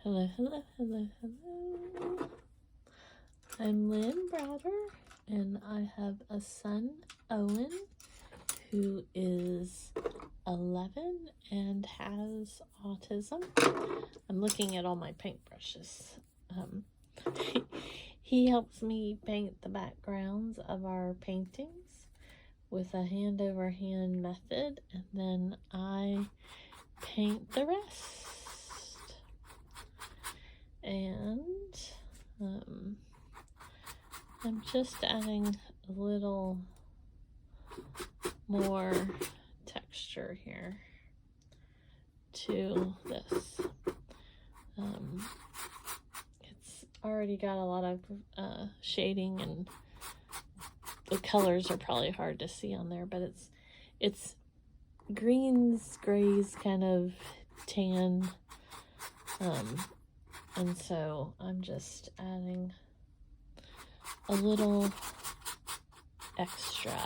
Hello, hello, hello, hello. I'm Lynn Browder, and I have a son, Owen, who is 11 and has autism. I'm looking at all my paintbrushes. He helps me paint the backgrounds of our paintings with a hand-over-hand method, and then I paint the rest. And I'm just adding a little more texture here to this. It's already got a lot of shading, and the colors are probably hard to see on there, but it's greens, grays, kind of tan, and so I'm just adding a little extra,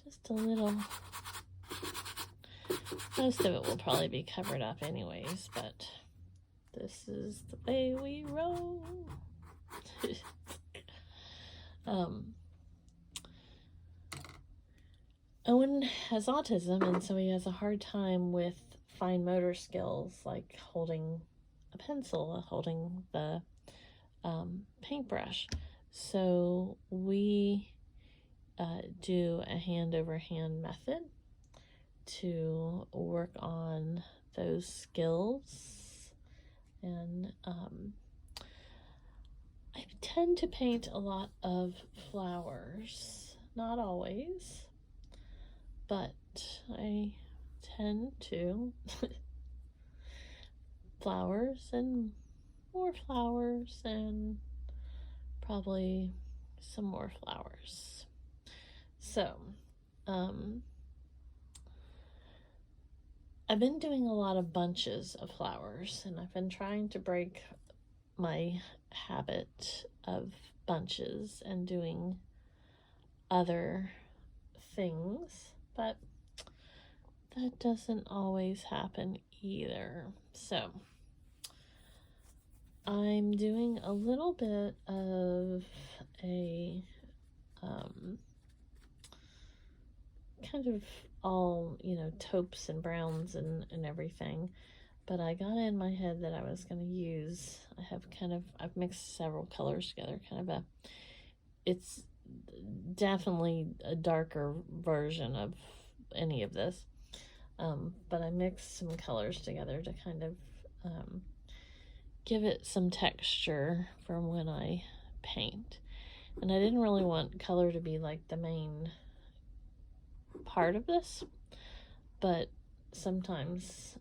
just a little. Most of it will probably be covered up anyways, but this is the way we roll. Owen has autism, and so he has a hard time with fine motor skills like holding a pencil, holding the paintbrush. So we do a hand-over-hand method to work on those skills. And I tend to paint a lot of flowers, not always, but I tend to. Flowers and more flowers and probably some more flowers. So I've been doing a lot of bunches of flowers, and I've been trying to break my habit of bunches and doing other things, but that doesn't always happen either. So I'm doing a little bit of a kind of all, taupes and browns and everything, but I got in my head that I was going to use, I've mixed several colors together, it's definitely a darker version of any of this, but I mixed some colors together to kind of give it some texture from when I paint. And I didn't really want color to be like the main part of this, but sometimes,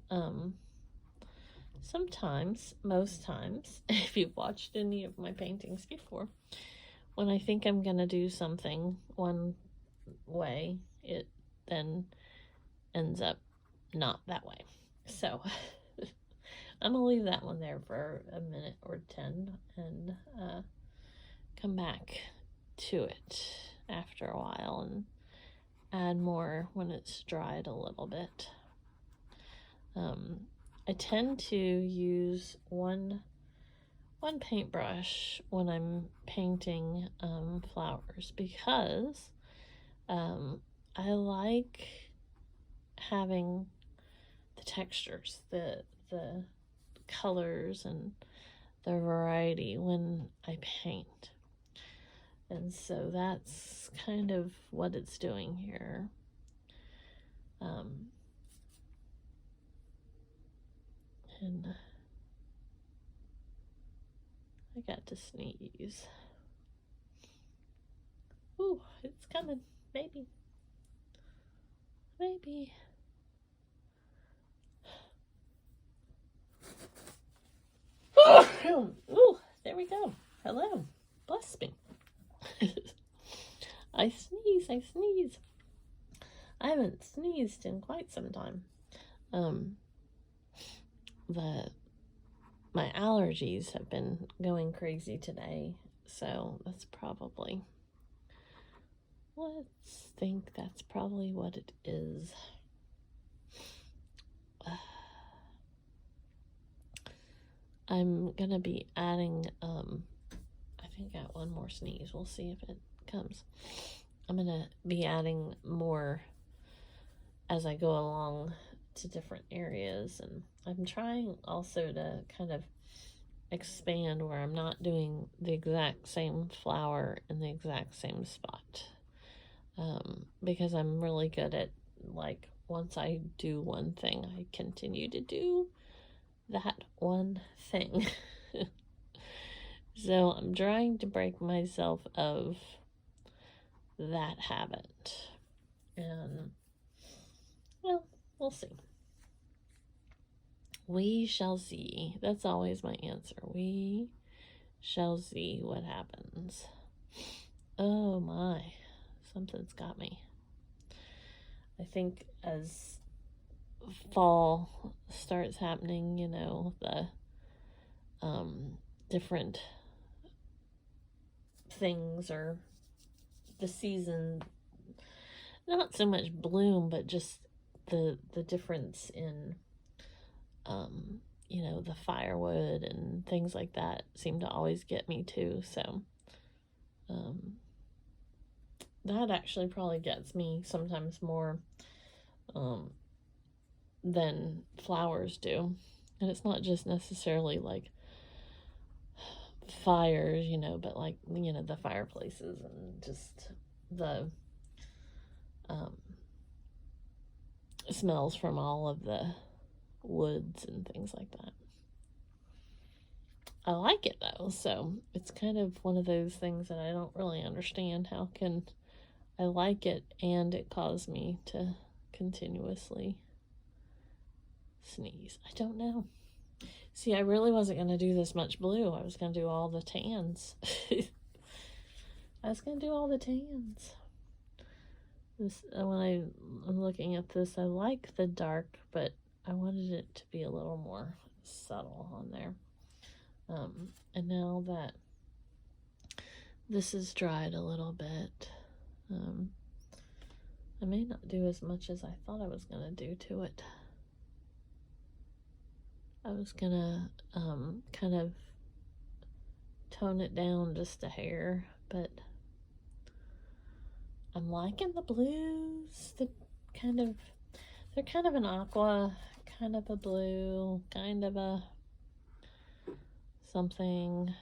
most times, if you've watched any of my paintings before, when I think I'm gonna do something one way, it then ends up not that way. So I'm gonna leave that one there for a minute or 10 and come back to it after a while and add more when it's dried a little bit. I tend to use one paintbrush when I'm painting flowers, because I like having the textures, the colors and the variety when I paint. And so that's kind of what it's doing here. And I got to sneeze. Ooh, it's coming. Maybe. Ooh, there we go. Hello. Bless me. I sneeze. I haven't sneezed in quite some time. My allergies have been going crazy today, so that's probably, let's think that's probably what it is. I'm gonna be adding, I think I got one more sneeze. We'll see if it comes. I'm gonna be adding more as I go along to different areas, and I'm trying also to kind of expand where I'm not doing the exact same flower in the exact same spot, because I'm really good at, like, once I do one thing, I continue to do that one thing. So I'm trying to break myself of that habit, and well, we'll see. We shall see. That's always my answer. We shall see what happens. Oh my, something's got me. I think as fall starts happening, you know, the different things, or the season, not so much bloom, but just the difference in you know, the firewood and things like that seem to always get me too. So that actually probably gets me sometimes more than flowers do. And it's not just necessarily like fires, you know, but like, you know, the fireplaces and just the smells from all of the woods and things like that. I like it though, so it's kind of one of those things that I don't really understand. How can I like it and it cause me to continuously sneeze? I don't know. See, I really wasn't going to do this much blue. I was going to do all the tans. This, when I'm looking at this, I like the dark, but I wanted it to be a little more subtle on there. And now that this is dried a little bit, I may not do as much as I thought I was going to do to it. I was going to kind of tone it down just a hair, but I'm liking the blues. They're kind of an aqua, kind of a blue, kind of a something.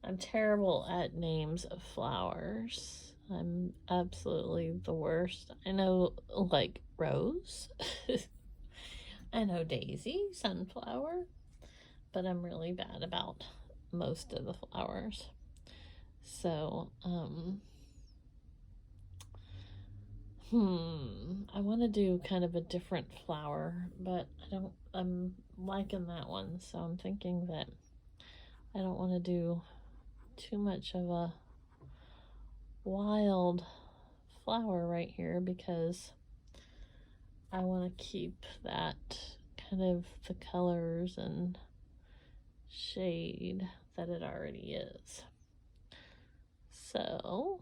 I'm terrible at names of flowers. I'm absolutely the worst. I know, like, rose. I know daisy, sunflower, but I'm really bad about most of the flowers. So, I want to do kind of a different flower, but I'm liking that one, so I'm thinking that I don't want to do too much of a wild flower right here, because I want to keep that kind of the colors and shade that it already is. So,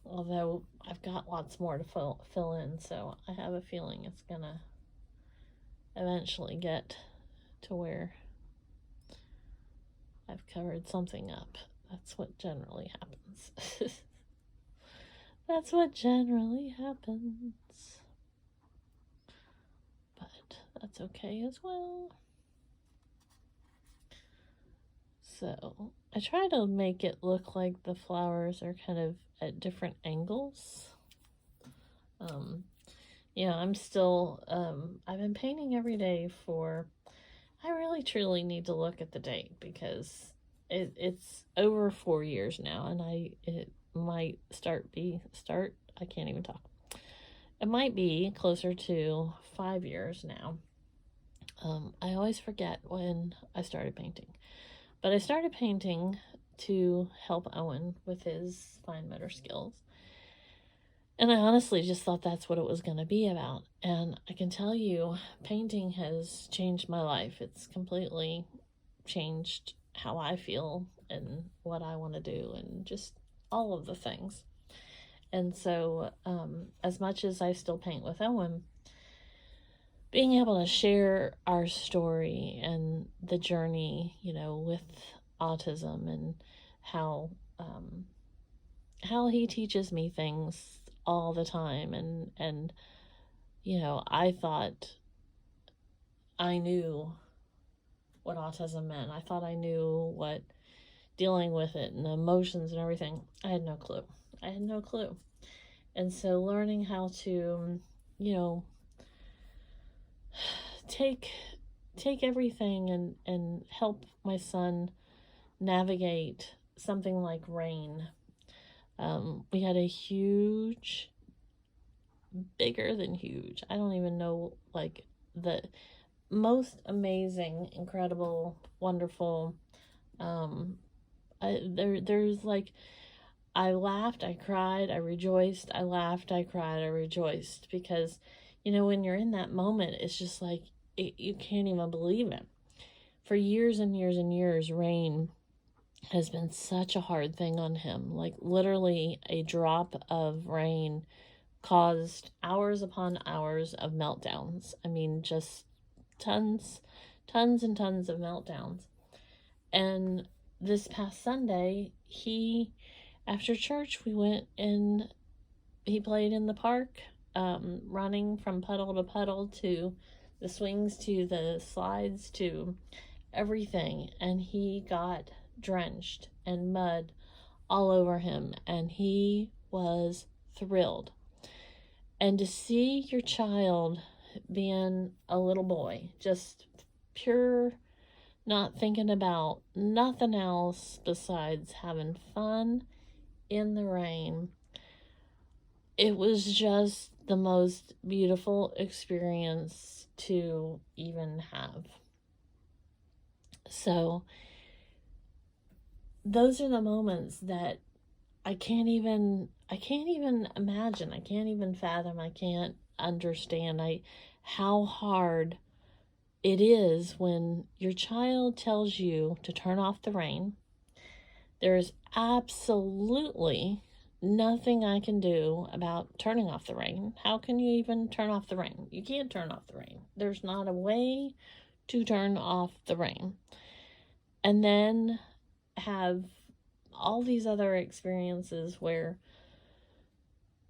although I've got lots more to fill in, so I have a feeling it's gonna eventually get to where I've covered something up. That's what generally happens. That's what generally happens. But that's okay as well. So I try to make it look like the flowers are kind of at different angles. Yeah, I'm still, I've been painting every day for, I really truly need to look at the date, because it's over 4 years now, and it might I can't even talk. It might be closer to 5 years now. I always forget when I started painting, but I started painting to help Owen with his fine motor skills. And I honestly just thought that's what it was going to be about. And I can tell you, painting has changed my life. It's completely changed how I feel and what I want to do, and just all of the things. And so, as much as I still paint with Owen, being able to share our story and the journey, with autism, and how um, how he teaches me things all the time, and I thought I knew what autism meant. I thought I knew what dealing with it and the emotions and everything. I had no clue. I had no clue. And so learning how to, take everything and help my son navigate something like rain. We had a huge, bigger than huge, I don't even know, like the most amazing, incredible, wonderful. There's like, I laughed, I cried, I rejoiced, I laughed, I cried, I rejoiced, because when you're in that moment, it's just like you can't even believe it. For years and years and years, rain has been such a hard thing on him. Like, literally, a drop of rain caused hours upon hours of meltdowns. I mean, just tons and tons of meltdowns. And this past Sunday, after church, we went and he played in the park, running from puddle to puddle, to the swings, to the slides, to everything. And he got drenched and mud all over him, and he was thrilled. And to see your child being a little boy, just pure, not thinking about nothing else besides having fun in the rain, it was just the most beautiful experience to even have. So those are the moments that I can't even imagine. I can't even fathom. I can't understand how hard it is when your child tells you to turn off the rain. There is absolutely nothing I can do about turning off the rain. How can you even turn off the rain? You can't turn off the rain. There's not a way to turn off the rain. And then have all these other experiences where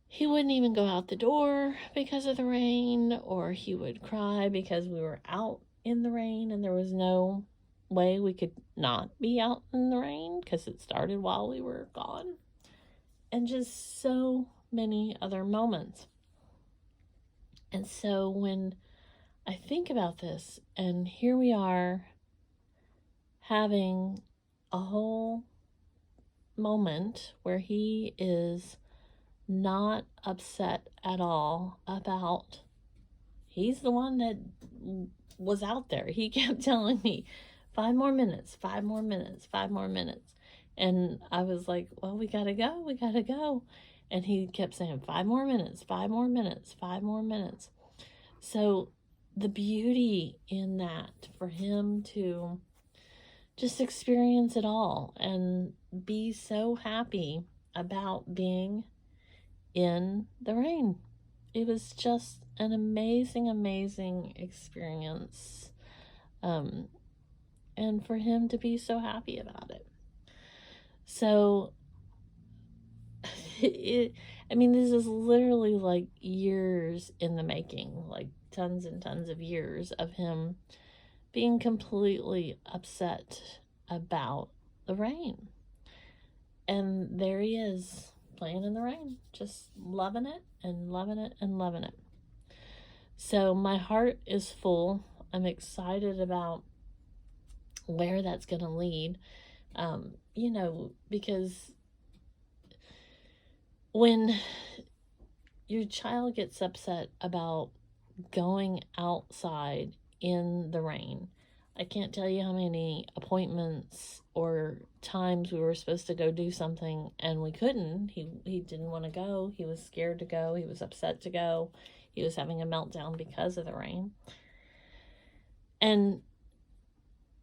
he wouldn't even go out the door because of the rain, or he would cry because we were out in the rain and there was no way we could not be out in the rain because it started while we were gone. And just so many other moments. And so when I think about this, and here we are having a whole moment where he is not upset at all about, he's the one that was out there. He kept telling me 5 more minutes, 5 more minutes, 5 more minutes. And I was like, well, we gotta go. And he kept saying 5 more minutes, 5 more minutes, 5 more minutes. So the beauty in that, for him to just experience it all and be so happy about being in the rain. It was just an amazing, amazing experience. And for him to be so happy about it. So, this is literally like years in the making, like tons and tons of years of him being completely upset about the rain. And there he is, playing in the rain, just loving it and loving it and loving it. So my heart is full. I'm excited about where that's going to lead. Because when your child gets upset about going outside in the rain, I can't tell you how many appointments or times we were supposed to go do something and we couldn't. He didn't want to go. He was scared to go. He was upset to go. He was having a meltdown because of the rain. And,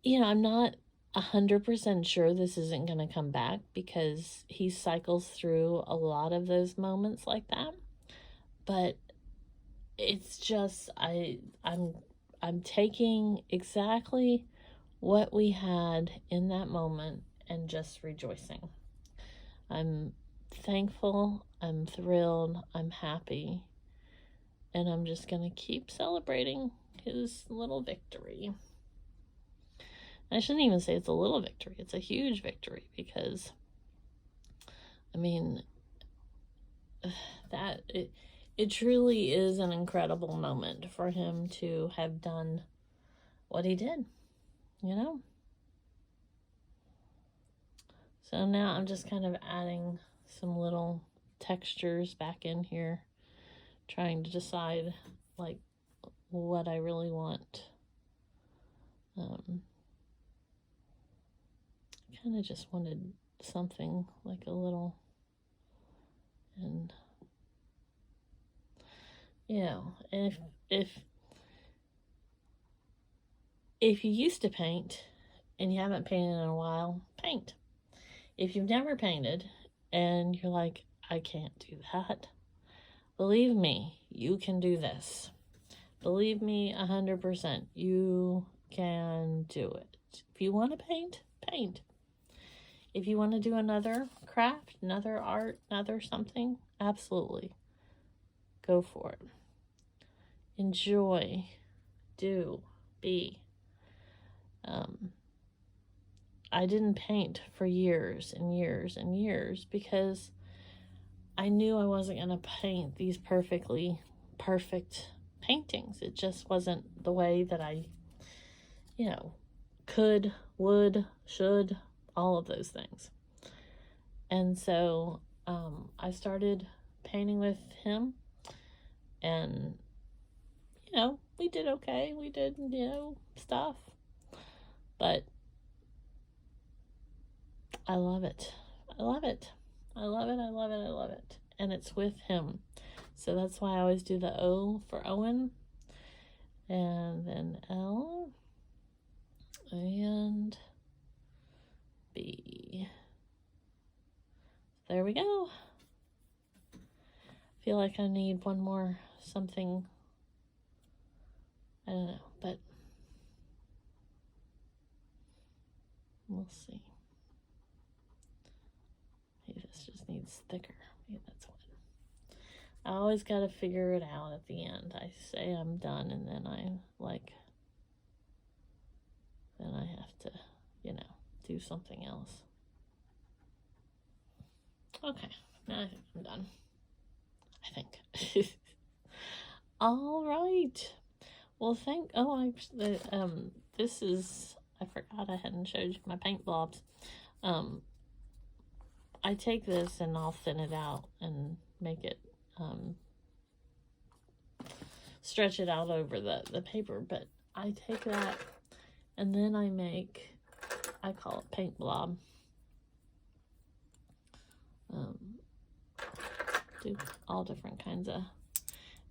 I'm not 100% sure this isn't going to come back because he cycles through a lot of those moments like that. But it's just I'm taking exactly what we had in that moment and just rejoicing. I'm thankful, I'm thrilled, I'm happy, and I'm just going to keep celebrating his little victory. I shouldn't even say it's a little victory, it's a huge victory, because I mean, that it truly is an incredible moment for him to have done what he did, you know? So now I'm just kind of adding some little textures back in here, trying to decide like what I really want. Kind of just wanted something like a little, and you know, if you used to paint and you haven't painted in a while, paint. If you've never painted and you're like, I can't do that, believe me, you can do this. Believe me 100%, you can do it. If you want to paint, paint. If you want to do another craft, another art, another something, absolutely. Go for it. Enjoy. Do. Be. I didn't paint for years and years and years because I knew I wasn't going to paint these perfect paintings. It just wasn't the way that I, could, would, should, all of those things. And so I started painting with him, and, we did okay. We did, stuff. But I love it. I love it. I love it. I love it. I love it. And it's with him. So that's why I always do the O for Owen. And then L. And B. There we go. I feel like I need one more something. I don't know, but we'll see. Maybe this just needs thicker. Maybe that's what. I always got to figure it out at the end. I say I'm done, and then then I have to, do something else. Okay, now I think I'm done. I think. All right. Well, this is, I forgot I hadn't showed you my paint blobs. I take this and I'll thin it out and make it, stretch it out over the paper, but I take that and then I call it paint blob. Do all different kinds of,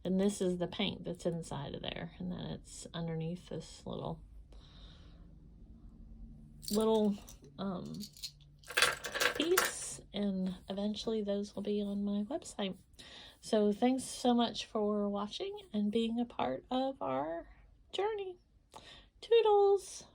and this is the paint that's inside of there, and then it's underneath this little piece, and eventually those will be on my website. So thanks so much for watching and being a part of our journey. Toodles!